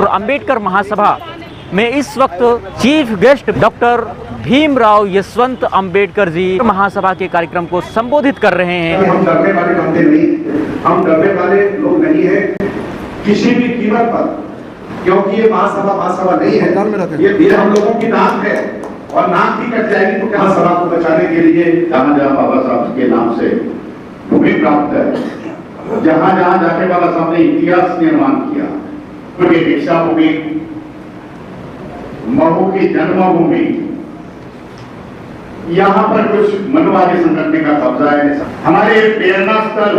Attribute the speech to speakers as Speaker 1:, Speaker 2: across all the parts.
Speaker 1: अंबेडकर महासभा में इस वक्त chief guest doctor Bhimrao Yashwant Ambedkar ji महासभा के कार्यक्रम को संबोधित कर रहे हैं।
Speaker 2: हम डरने वाले बनते नहीं, हम डरने वाले लोग नहीं हैं किसी भी कीमत पर, क्योंकि ये महासभा नहीं है, ये हम लोगों की नाक है और नाक भी कट जाएगी तो महासभा को बचाने के लिए जहाँ जहाँ बाबा साहब के नाम से भूमि प्राप्त है, जहाँ जहाँ जाके बाबा साहब ने इतिहास निर्माण किया, उनकी दीक्षा भूमि, महू की जन्मभूमि, यहाँ पर कुछ मनवादी संगठन का कब्जा है। हमारे प्रेरणा स्थल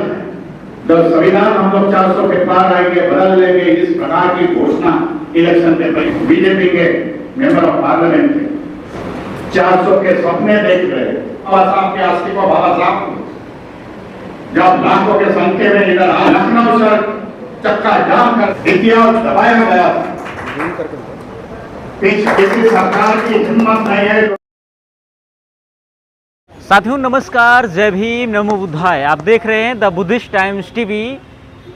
Speaker 2: जब संविधान हम लोग 400 के पार आएंगे, बदल लेंगे, इस प्रकार की घोषणा इलेक्शन में बीजेपी के मेंबर ऑफ पार्लियामेंट थे, 400 के सपने देख रहे बाबा साहब के अस्थि को, बाबा साहब जब लाखों के संख्या में इधर लखनऊ से चक्का जाम कर इतिहास दबाया गया, किसी सरकार की हिम्मत नहीं है।
Speaker 1: साथियों नमस्कार, जय भीम, नमो बुद्धाय। आप देख रहे हैं द बुद्धिस्ट टाइम्स टीवी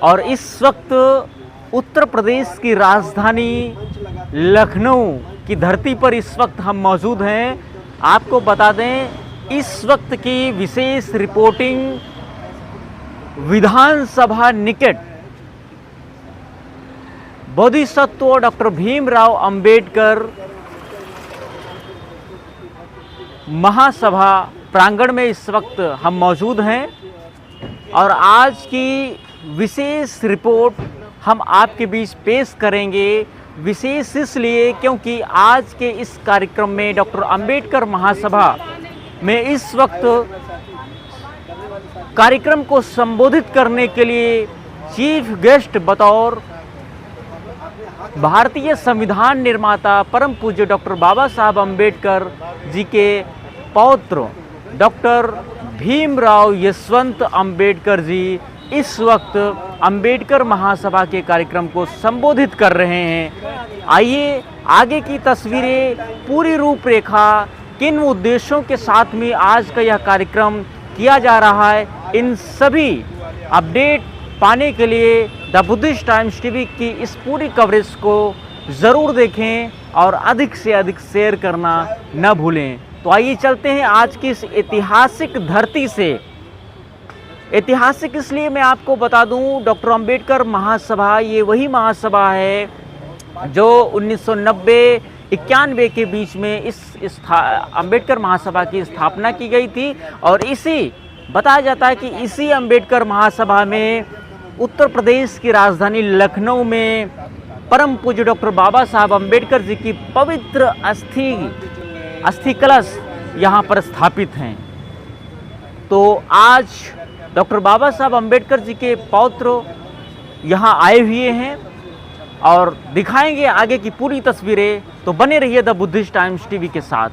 Speaker 1: और इस वक्त उत्तर प्रदेश की राजधानी लखनऊ की धरती पर इस वक्त हम मौजूद हैं। आपको बता दें, इस वक्त की विशेष रिपोर्टिंग विधानसभा निकट बोधिसत्व डॉक्टर भीमराव अंबेडकर महासभा प्रांगण में इस वक्त हम मौजूद हैं और आज की विशेष रिपोर्ट हम आपके बीच पेश करेंगे। विशेष इसलिए क्योंकि आज के इस कार्यक्रम में डॉक्टर अंबेडकर महासभा में इस वक्त कार्यक्रम को संबोधित करने के लिए चीफ गेस्ट बतौर भारतीय संविधान निर्माता परम पूज्य डॉक्टर बाबा साहब अंबेडकर जी के पौत्र डॉक्टर भीमराव यशवंत अंबेडकर जी इस वक्त अंबेडकर महासभा के कार्यक्रम को संबोधित कर रहे हैं। आइए आगे की तस्वीरें, पूरी रूपरेखा, किन उद्देश्यों के साथ में आज का यह कार्यक्रम किया जा रहा है, इन सभी अपडेट पाने के लिए द बुद्धिस्ट टाइम्स टीवी की इस पूरी कवरेज को ज़रूर देखें और अधिक से अधिक शेयर करना न भूलें। तो आइए चलते हैं आज की इस ऐतिहासिक धरती से। ऐतिहासिक इसलिए मैं आपको बता दूं, डॉक्टर अंबेडकर महासभा ये वही महासभा है जो 1990-91 के बीच में इस अंबेडकर महासभा की स्थापना की गई थी और इसी बताया जाता है कि इसी अंबेडकर महासभा में उत्तर प्रदेश की राजधानी लखनऊ में परम पूज्य डॉक्टर बाबा साहब अंबेडकर जी की पवित्र अस्थि कलश यहाँ पर स्थापित हैं। तो आज डॉक्टर बाबा साहब अंबेडकर जी के पौत्र यहाँ आए हुए हैं और दिखाएंगे आगे की पूरी तस्वीरें। तो बने रहिए द बुद्धिस्ट टाइम्स टीवी के साथ।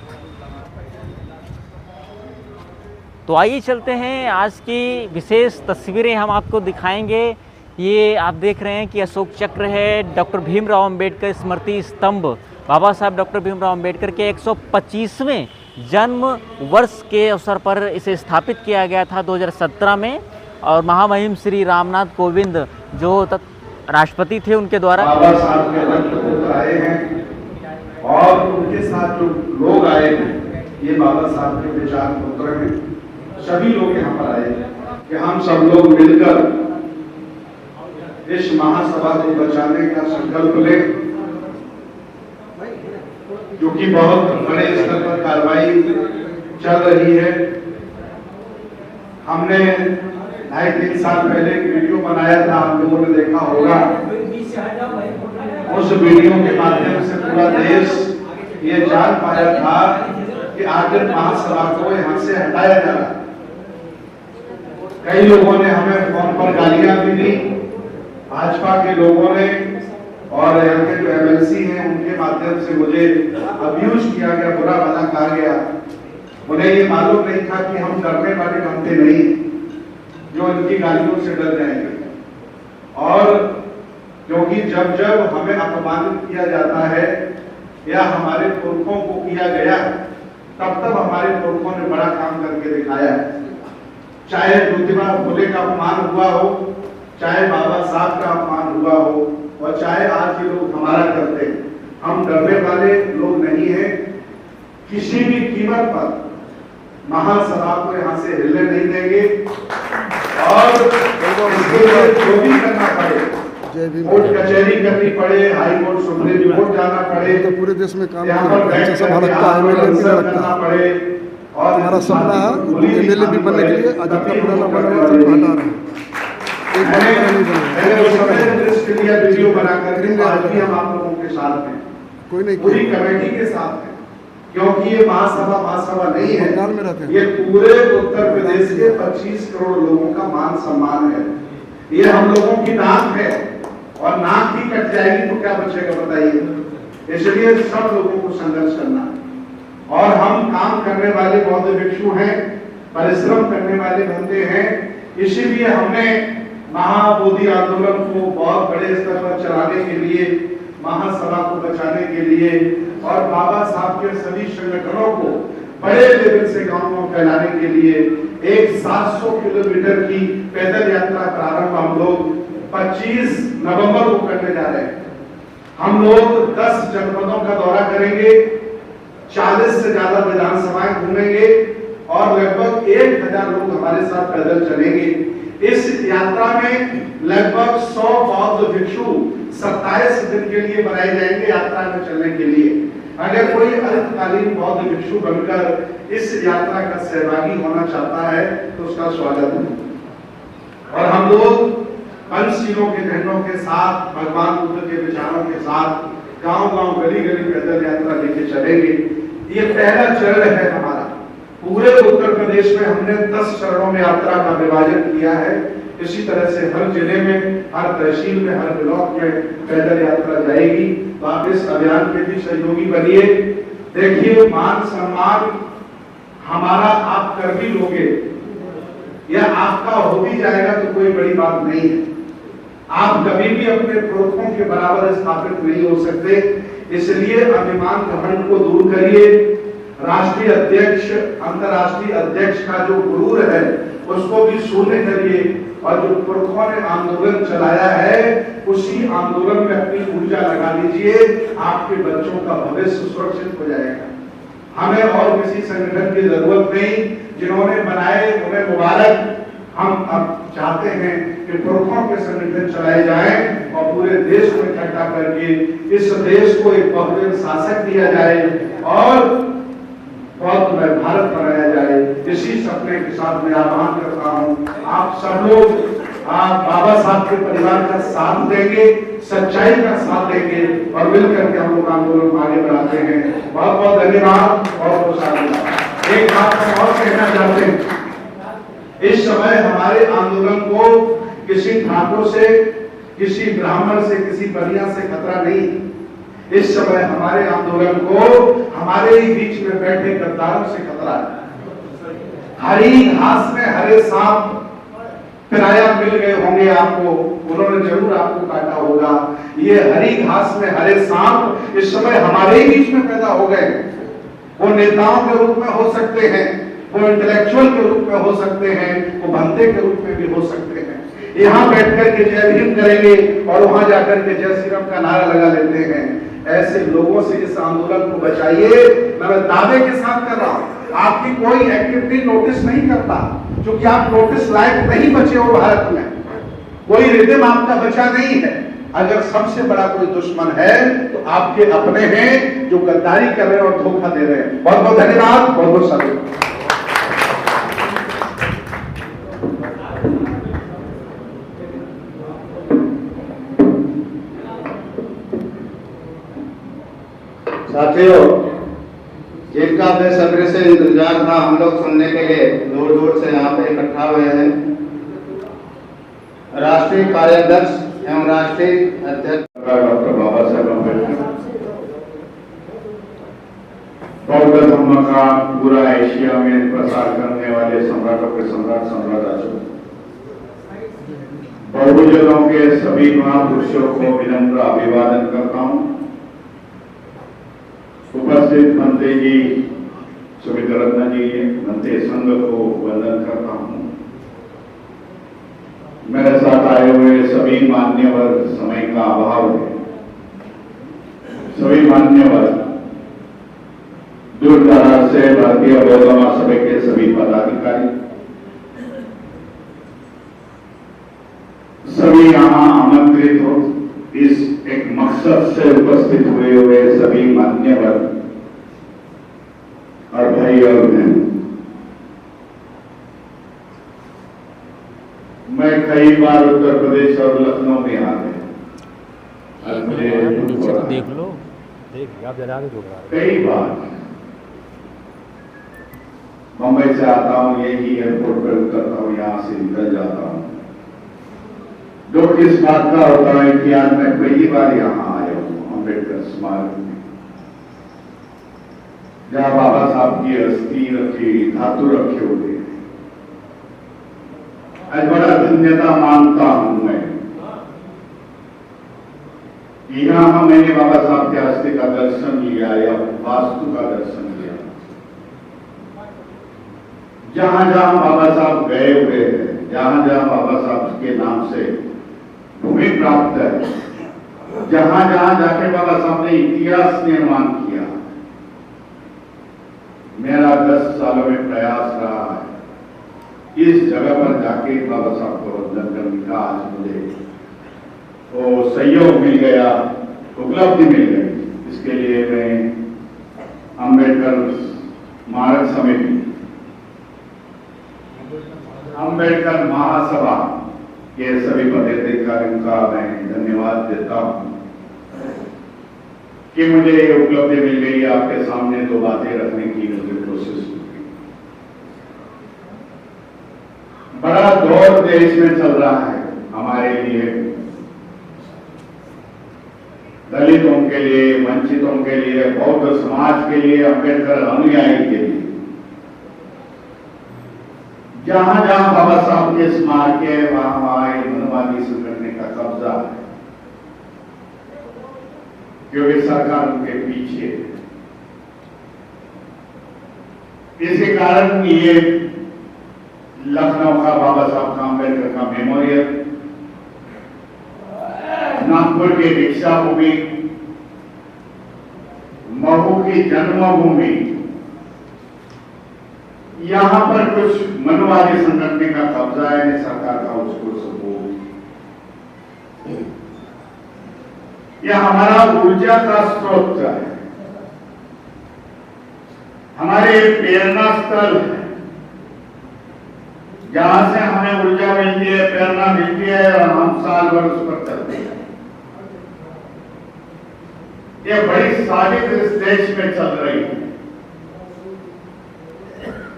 Speaker 1: तो आइए चलते हैं, आज की विशेष तस्वीरें हम आपको दिखाएंगे। ये आप देख रहे हैं कि अशोक चक्र है, डॉक्टर भीमराव अंबेडकर स्मृति स्तंभ। बाबा साहब डॉक्टर भीमराव अंबेडकर के 125वें जन्म वर्ष के अवसर पर इसे स्थापित किया गया था 2017 में और महामहिम श्री रामनाथ कोविंद जो राष्ट्रपति थे उनके द्वारा
Speaker 2: बाबा साहब के रक्त आए हैं और उनके साथ जो लोग आए हैं ये बाबा साहब के विचार पुत्र हैं। सभी लोग यहाँ पर आए कि हम सब लोग मिलकर इस महासभा को बचाने का संकल्प लें, क्योंकि बहुत बड़े स्तर पर कार्रवाई चल रही है। हमने 2.5-3 साल पहले एक वीडियो बनाया था, आप लोगों ने देखा होगा। उस वीडियो के माध्यम से पूरा देश ये जान पाया था कि आखिर महासभा को यहाँ से हटाया जा रहा है। कई लोगों ने हमें फोन पर गालियां भी दी, भाजपा के लोगों ने और यहाँ के जो एमएलसी हैं उनके माध्यम से मुझे अब्यूज किया गया, बुरा भला कहा गया। उन्हें ये मालूम नहीं था कि हम डरने वाले बनते नहीं जो इनकी गालियों से डर जाएंगे। और क्योंकि जब जब हमें अपमानित किया जाता है या हमारे पुरखों को किया गया, तब तब हमारे पुरखों ने बड़ा काम करके दिखाया है। चाहे ज्योतिबा फुले का अपमान हुआ हो, चाहे बाबा साहब का अपमान हुआ हो और चाहे आज ये लोग हमारा हम डरने वाले लोग नहीं हैं। किसी भी कीमत पर महासभा को यहाँ से हिलने नहीं देंगे और इसके लिए जो भी करना पड़े, कोर्ट कचहरी करनी पड़े, हाई कोर्ट सुप्रीम कोर्ट जाना पड़े,
Speaker 3: तो पूरे देश में काम
Speaker 2: यहाँ पर बैठ
Speaker 3: सब हड़कता है, एमएलए भी हड़कता
Speaker 2: पड़े और
Speaker 3: हमारा सपना है एमएलए भी बनने के लिए आज अपना पुराना बना हुआ सबको हटा रहे हैं।
Speaker 2: वीडियो बना करके आज भी हम आप लोगों के साथ हैं,
Speaker 3: कोई नहीं,
Speaker 2: पूरी कमेटी के साथ हैं, क्योंकि ये महासभा नहीं है,
Speaker 3: बंगाल में रहते हैं।
Speaker 2: ये पूरे उत्तर प्रदेश के 25 करोड़ लोगों का मान सम्मान है। ये हम लोगों की नाक है और नाक ही कट जाएगी तो क्या बचेगा बताइए। इसलिए सब लोगों को संघर्ष करना है और हम काम करने वाले बौद्ध भिक्षु हैं, परिश्रम करने वाले बंदे हैं। इसीलिए हमने महाबोधि आंदोलन को बहुत बड़े स्तर पर चलाने के लिए, महासभा को बचाने के लिए और बाबा साहब के सभी संगठनों को बड़े लेवल से गांव में फैलाने के लिए एक 700 किलोमीटर की पैदल यात्रा प्रारंभ हम लोग 25 नवंबर को करने जा रहे हैं। हम लोग 10 जनपदों का दौरा करेंगे, 40 से ज्यादा विधानसभाएं घूमेंगे और लगभग 1000 लोग हमारे साथ पैदल चलेंगे। इस यात्रा में लगभग 100 बौद्ध भिक्षु 27 दिन के लिए बनाए जाएंगे यात्रा में चलने के लिए। अगर कोई अल्पकालीन बौद्ध भिक्षु बनकर इस यात्रा का सहभागी होना चाहता है तो उसका स्वागत है। और हम लोग पंचशीलों के झंडों के साथ, भगवान बुद्ध के विचारों के साथ गांव-गांव, गली-गली पैदल यात्रा लेके चलेंगे। ये पहला चरण है हमारा। पूरे उत्तर प्रदेश में हमने 10 चरणों में यात्रा का विभाजन किया है। इसी तरह से हर जिले में, हर तहसील में, हर ब्लॉक में पैदल यात्रा जाएगी। तो आप इस अभियान के भी सहयोगी बनिए। देखिए, मान सम्मान हमारा आप कर भी लोगे या आपका हो भी जाएगा तो कोई बड़ी बात नहीं है। आप कभी भी अपने पुरखों के बराबर स्थापित नहीं हो सकते। इसलिए अभिमान घमंड को दूर करिए। राष्ट्रीय अध्यक्ष, अंतर्राष्ट्रीय अध्यक्ष का जो गुरूर है उसको भी शून्य करिए और जो पुरखों ने आंदोलन चलाया है उसी आंदोलन में अपनी ऊर्जा लगा लीजिए। आपके बच्चों का भविष्य सुरक्षित हो जाएगा। हमें और किसी संगठन की जरूरत नहीं। जिन्होंने बनाए उन्हें मुबारक। हम अब चाहते हैं कि पुरखों के संगठन चलाए जाएं और पूरे देश को इकट्ठा करके इस देश को एक बहुजन शासक दिया जाए और बौद्ध में भारत बनाया जाए। इसी सपने के साथ मैं आह्वान करता हूँ, आप सब लोग बाबा साहब के परिवार का साथ देंगे, सच्चाई का साथ देंगे और मिलकर के हम लोग आंदोलन आगे बढ़ाते हैं। बहुत बहुत धन्यवाद और खुशहाली। एक बात हम और कहना चाहते हैं, इस समय हमारे आंदोलन को किसी ठाकुर से, किसी ब्राह्मण से, किसी बनिया से खतरा नहीं। इस समय हमारे आंदोलन को हमारे ही बीच में बैठे गद्दारों से खतरा है। हरी घास में हरे सांप किराया मिल गए होंगे आपको, उन्होंने जरूर आपको काटा होगा। ये हरी घास में हरे सांप इस समय हमारे ही बीच में पैदा हो गए। वो नेताओं के रूप में हो सकते हैं, वो इंटेलेक्चुअल के रूप में हो सकते हैं, वो भंते के रूप में भी हो सकते हैं। यहाँ बैठकर के जय भीम करेंगे और वहां जाकर के जय श्री राम का नारा लगा लेते हैं। ऐसे लोगों से इस आंदोलन को बचाइए। मैं दावे के साथ कर रहा हूँ, आपकी कोई एक्टिविटी नोटिस नहीं करता, क्योंकि आप नोटिस लायक नहीं बचे हो। भारत में कोई रिदम आपका बचा नहीं है। अगर सबसे बड़ा कोई दुश्मन है तो आपके अपने हैं जो गद्दारी कर रहे हैं और धोखा दे रहे हैं। बहुत बहुत धन्यवाद, बहुत बहुत साधुवाद।
Speaker 4: साथियों, जिनका बेसब्री से इंतजार था हम लोग सुनने के लिए दूर दूर से यहाँ पे इकट्ठा हुए हैं, राष्ट्रीय कार्याध्यक्ष एवं राष्ट्रीय अध्यक्ष
Speaker 2: डॉक्टर बाबा साहब अम्बेडकर बौद्ध धर्म का पूरा एशिया में प्रसार करने वाले सम्राटों के सम्राट सम्राट अशोक, बहुजनों के सभी महापुरुषों को विनम्र अभिवादन करता हूँ। उपस्थित मंत्री जी, सुमित्रा रत्ना जी, मंत्री संघ को वंदन करता हूँ। मेरे साथ आए हुए सभी मान्यवर, समय का अभाव है,
Speaker 5: सभी मान्यवर, दूर दराज से भारतीय बौद्ध महासभा के सभी पदाधिकारी, सभी यहाँ आमंत्रित हो, इस एक मकसद से उपस्थित हुए सभी मान्यवर और भाई और बहन, मैं कई बार उत्तर प्रदेश और लखनऊ में आ गया।
Speaker 1: नीचे तो देख लो,
Speaker 5: कई बार मुंबई से आता हूं, यही एयरपोर्ट पर उतरता हूं, यहां से निकल जाता हूं। दुख इस बात का होता है कि आज मैं पहली बार यहां आया हूं अम्बेडकर स्मारक में, जहां बाबा साहब की अस्थि रखी, धातु रखे हुए। आज बड़ा धन्यता मानता हूं मैं, यहां मैंने बाबा साहब के अस्थि का दर्शन लिया या वास्तु का दर्शन लिया। जहां जहां बाबा साहब गए हुए हैं, जहां जहां बाबा साहब के नाम से भूमि प्राप्त है, जहां जहां जाके बाबा साहब ने इतिहास निर्माण किया, मेरा 10 सालों में प्रयास रहा है इस जगह पर जाके बाबा साहब को वंदन करने का। आज मुझे वो सहयोग मिल गया, उपलब्धि मिल गई। इसके लिए मैं अम्बेडकर स्मारक समिति, अम्बेडकर महासभा के सभी पदाधिकारियों का मैं धन्यवाद देता हूं कि मुझे ये उपलब्धि मिल गई। आपके सामने 2 बातें रखने की मुझे कोशिश की। बड़ा दौर देश में चल रहा है हमारे लिए, दलितों के लिए, वंचितों के लिए, बौद्ध समाज के लिए, अम्बेडकर अनुयायी के लिए। जहां जहां बाबा साहब के स्मारक है, वहां मनवादी संगठन का कब्जा है, क्योंकि सरकार उनके पीछे है। इसी कारण ये लखनऊ का बाबा साहब का अम्बेडकर का मेमोरियल, नागपुर की दीक्षा भूमि, महू की जन्मभूमि, यहां पर कुछ मनवादी संगठन का कब्जा है, सरकार का उसको सबूत। यह हमारा ऊर्जा का स्रोत है, हमारे प्रेरणा स्थल है, जहां से हमें ऊर्जा मिलती है, प्रेरणा मिलती है और हम साल भर उस पर चलते हैं। यह बड़ी साजिश इस देश में चल रही है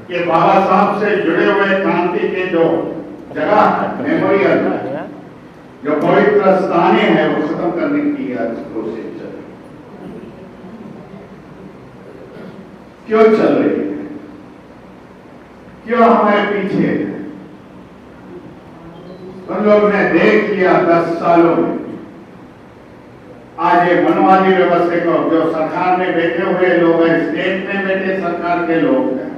Speaker 5: कि बाबा साहब से जुड़े हुए क्रांति के जो जगह मेमोरियल, जो पवित्र स्थाने हैं, वो खत्म करने की कोशिश चल रही है। क्यों चल रही है? क्यों हमारे पीछे है? उन लोग ने देख लिया 10 सालों में। आज ये मनवादी व्यवस्था को, जो सरकार में बैठे हुए लोग हैं, स्टेट में बैठे सरकार के लोग हैं,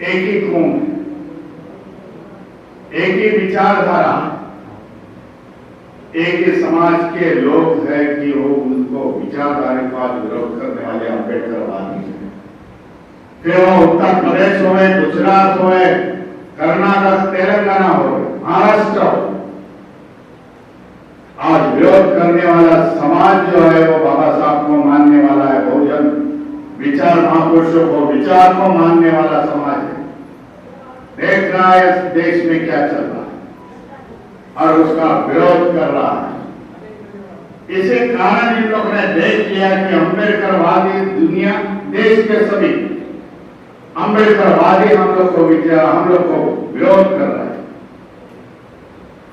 Speaker 5: एक ही खून, एक ही विचारधारा, एक ही समाज के लोग हैं कि वो उनको विचारधारा का विरोध करने वाले अम्बेडकरवादी हैं। फिर वो उत्तर प्रदेश हो, गुजरात हो, कर्नाटक, तेलंगाना हो, महाराष्ट्र हो, आज विरोध करने वाला समाज जो है वो बाबा साहब को मानने वाला है, बहुजन विचार महापुरुषों को, विचार को मानने वाला समाज है। देख रहा है इस देश में क्या चल रहा है और उसका विरोध कर रहा है। इसी कारण इन लोगों ने देख लिया कि अम्बेडकरवादी दुनिया, देश के सभी अम्बेडकरवादी हम लोग को विरोध कर रहा है।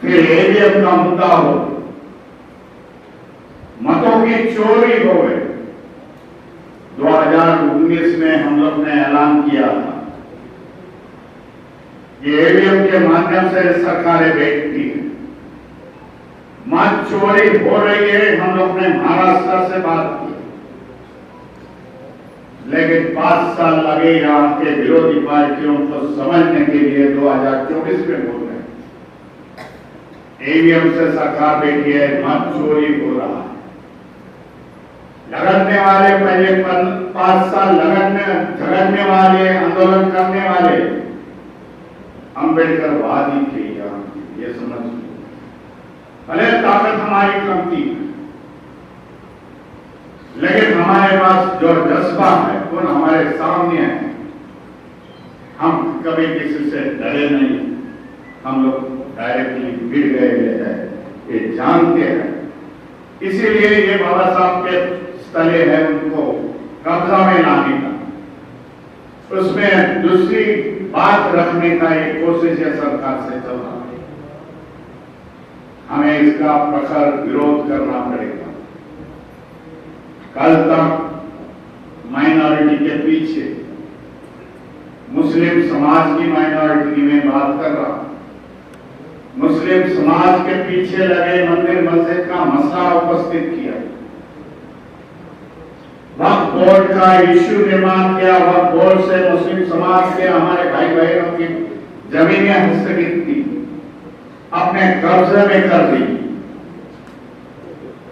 Speaker 5: फिर एवीएम का मुद्दा हो, मतों की चोरी हो गई। 2019 में हम लोग ने ऐलान किया था कि ईवीएम के माध्यम से सरकारें बैठती है, मत चोरी हो रही है। हम लोग ने महाराष्ट्र से बात की, लेकिन 5 साल लगे यहाँ के विरोधी पार्टियों को समझने के लिए। 2024 में बोल रहे हैं ईवीएम से सरकार बैठी है, मत चोरी हो रहा है। झगड़ने वाले पहले 5 साल झगड़ने वाले, आंदोलन करने वाले अंबेडकर वादी थे, ये समझ। भले ताकत हमारी कम थी, लेकिन हमारे पास जो जज्बा है वो हमारे सामने है। हम कभी किसी से डरे नहीं, हम लोग डायरेक्टली भिड़ गए, ये जानते हैं। इसीलिए ये बाबा साहब के स्थले है, उनको कब्जा में लाने का, उसमें दूसरी बात रखने का एक कोशिश है सरकार से चल रहा है। हमें इसका प्रखर विरोध करना पड़ेगा। कल तक माइनॉरिटी के पीछे, मुस्लिम समाज की माइनॉरिटी में बात कर रहा, मुस्लिम समाज के पीछे लगे मंदिर मस्जिद का मसला उपस्थित किया, वक्फ बोर्ड का इश्यू निर्माण किया, वक्फ बोर्ड से मुस्लिम समाज के हमारे भाई बहनों की जमीनें हस्तगत की, अपने कब्जे में कर दी।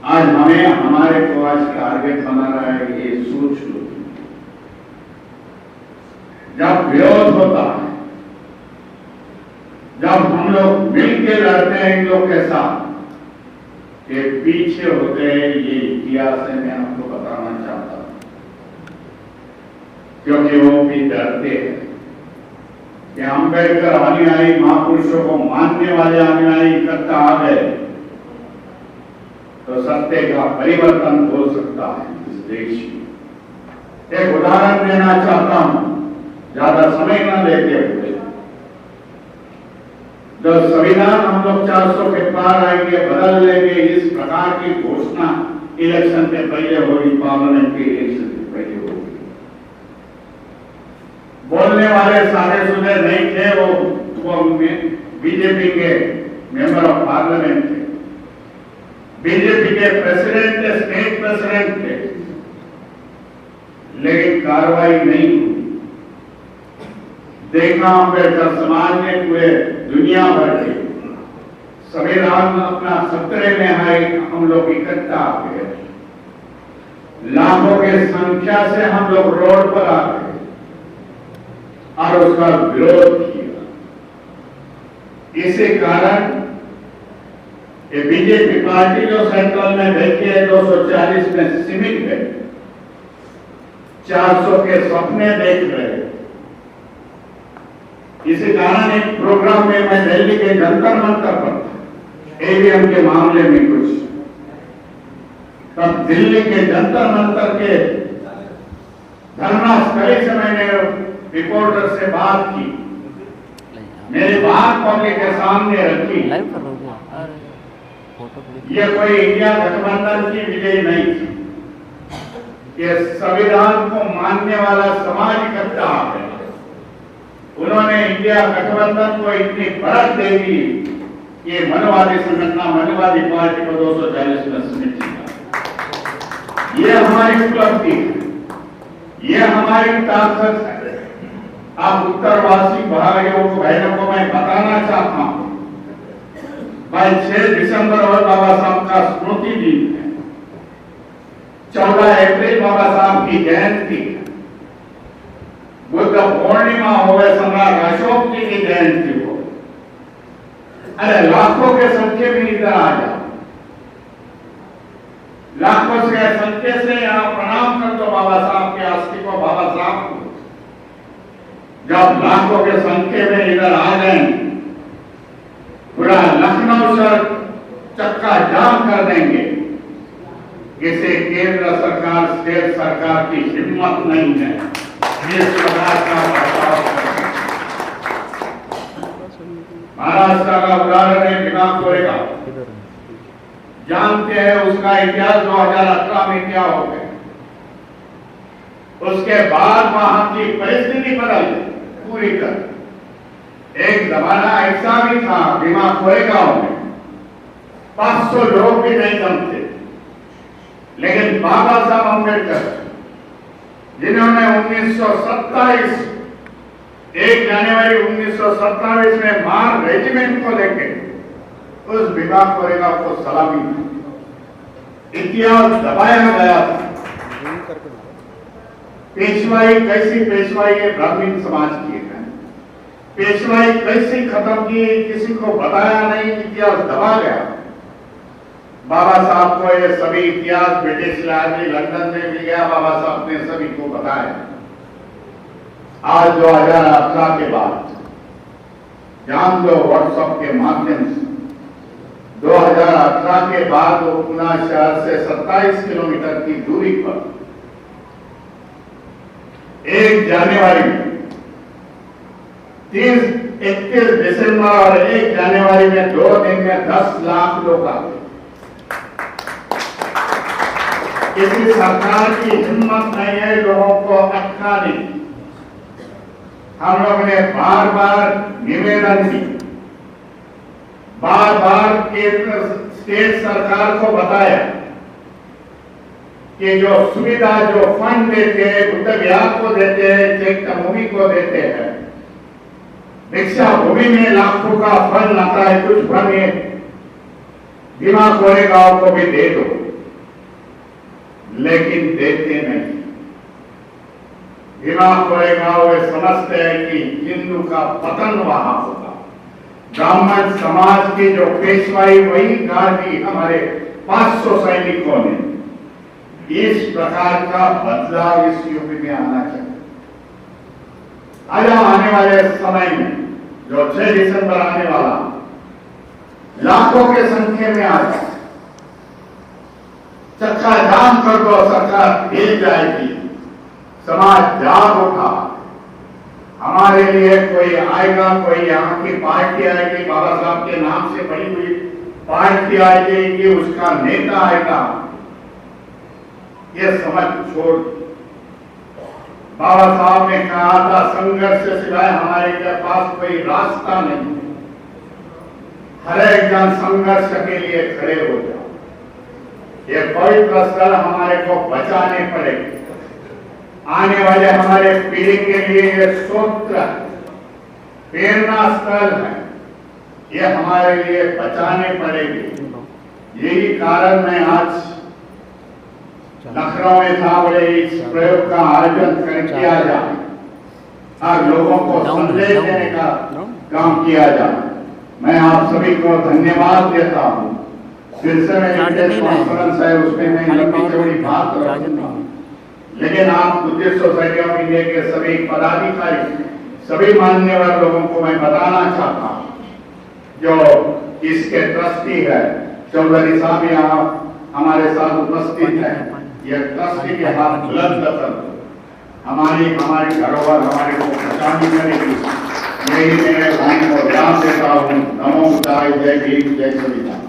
Speaker 5: आज हमें हमारे को आज टारगेट बना रहा है, ये सोच लो। जब विरोध होता है, जब हम लोग मिलकर लड़ते हैं इन लोग के साथ, ये पीछे होते हैं, ये इतिहास है, मैं आपको बताना चाहता हूं, क्योंकि वो भी डरते हैं कि अंबेडकर अनुयायी महापुरुषों को मानने वाले अनुयायी इकट्ठा आ गए तो सत्य का परिवर्तन हो सकता है इस देश में। एक उदाहरण देना चाहता हूं, ज्यादा समय न लेते हुए। जब संविधान हम लोग 400 के पार आएंगे, बदल लेंगे, इस प्रकार की घोषणा इलेक्शन के पहले होगी, पार्लियामेंट के इलेक्शन के पहले होगी। बोलने वाले सारे सुधे नहीं थे, वो बीजेपी के मेंबर ऑफ पार्लियामेंट थे, बीजेपी के प्रेसिडेंट थे, स्टेट प्रेसिडेंट थे, लेकिन कार्रवाई नहीं हुई। देखा अम्बेडकर समाज ने पूरे दुनिया भर के संविधान अपना 17 में है, हम लोग इकट्ठा आ गए, लाखों की संख्या से हम लोग रोड पर आ गए और उसका विरोध किया। इसी कारण ये बीजेपी पार्टी जो सेंट्रल में बैठी है, 240 में सीमित है, 400 के सपने देख रहे हैं। इसी कारण एक प्रोग्राम में मैं दिल्ली के जंतर मंतर पर ईवीएम के मामले में कुछ, तब दिल्ली के जंतर मंतर के धरना स्थली से मैंने रिपोर्टर से बात की, मेरी बात पब्लिक के सामने रखी। ये कोई इंडिया गठबंधन की विजय नहीं थी, ये संविधान को मानने वाला समाज इकट्ठा आ गया। उन्होंने इंडिया गठबंधन को इतनी बढ़त दे दी, ये मनवादी संगठन, मनवादी पार्टी को 240 में समित किया। ये हमारी उपलब्धि है, ये हमारी ताकत है। आप उत्तरवासी भाइयों को बहनों को मैं बताना चाहता हूं, भाई 6 दिसंबर और बाबा साहब का स्मृति दिन है, 14 अप्रैल बाबा साहब की जयंती है, बुद्ध पूर्णिमा हो गए, सम्राट अशोक जी की जयंती हो। अरे लाखों के संख्या में इधर आ जाओ, लाखों से संख्या से यहाँ प्रणाम कर दो बाबा साहब के अस्थि को, बाबा साहब को। जब लाखों के संख्या में इधर आ गए, पूरा लखनऊ शहर चक्का जाम कर देंगे, इसे केंद्र सरकार, स्टेट सरकार की हिम्मत नहीं है इस प्रकार का बर्ताव करना। महाराष्ट्र का उदाहरण है भीमा कोरेगांव, जानते हैं उसका इतिहास 2018 में क्या हो गया। उसके बाद वहां की परिस्थिति बदल गई पूरी तरह। एक जमाना ऐसा भी था भीमा कोरेगांव में 500 लोग भी नहीं जमते, लेकिन बाबा साहब अम्बेडकर जिन्होंने 1927 1 जनवरी 1927 में मार रेजिमेंट को लेकर उस दिमागखोरी का को सलामी इतिहास दबाया गया था। पेशवाई कैसी पेशवाई है ब्राह्मण समाज की है, पेशवाई कैसी खत्म की किसी को बताया नहीं, इतिहास दबा गया। बाबा साहब को ये सभी इतिहास ब्रिटिश लाइब्रेरी लंदन में मिल गया, बाबा साहब ने सभी को बताया। आज 2018 के बाद जान दो व्हाट्सएप के माध्यम से 2018 के बाद उपना शहर से 27 किलोमीटर की दूरी पर 1 जनवरी में 31 दिसंबर और 1 जनवरी में 2 दिन में 10 लाख लोग आ गए। किसी सरकार की हिम्मत नहीं है लोगों को अटकाने की। हम लोग ने बार बार निवेदन की, बार बार केंद्र स्टेट सरकार को बताया कि जो सुविधा जो फंड देते हैं, बुद्ध विहार को देते हैं, चैत्य को देते हैं, दीक्षा भूमि में लाखों का फंड आता है, कुछ फंड बीमा कोरेगांव को भी दे दो, लेकिन देते नहीं। बीमा कोरेगांव वे समझते हैं कि हिंदू का पतन वहां होगा। ब्राह्मण समाज की जो पेशवाई वही गाड़ी हमारे 500 सैनिकों ने। इस प्रकार का बदलाव इस यूपी में आना चाहिए। आज आने वाले समय में जो 6 दिसंबर आने वाला लाखों के संख्या में आ जाए, चक्का जाम कर दो, सरकार हिल जाएगी, समाज जाग उठा। हमारे लिए कोई आएगा, कोई यहाँ की पार्टी आएगी, बाबा साहब के नाम से बनी हुई पार्टी आएगी, उसका नेता आएगा, ये समझ छोड़। बाबा साहब ने कहा था संघर्ष से सिवाय हमारे पास कोई रास्ता नहीं। हर एक जन संघर्ष के लिए खड़े हो जाओ। ये पवित्र स्थल हमारे को बचाने पड़ेगा। आने वाले हमारे पीढ़ी के लिए ये सूत्र प्रेरणा स्थल है, ये हमारे लिए बचाने पड़ेगी। यही कारण मैं आज लखनऊ में था, बोले इस प्रयोग का आयोजन किया जाए और लोगों को संदेश देने का काम किया जाए। मैं आप सभी को धन्यवाद देता हूँ। सिलसिले में कॉन्फ्रेंस है, उसमें मैं लंबी चौड़ी बात करूंगा, लेकिन आप बुद्धिस्ट सोसाइटी ऑफ इंडिया के सभी पदाधिकारी, सभी मान्यवर लोगों को मैं बताना चाहता हूँ, जो इसके ट्रस्टी है, चौधरी साहब यहाँ हमारे साथ उपस्थित है, यह ट्रस्टी के हाथ बुलंद कर दो। हमारी धरोहर हमारे को बचानी करेगी। यही मेरे भाई को ध्यान देता हूँ। नमो बुद्धाय, जय भीम, जय संविधान।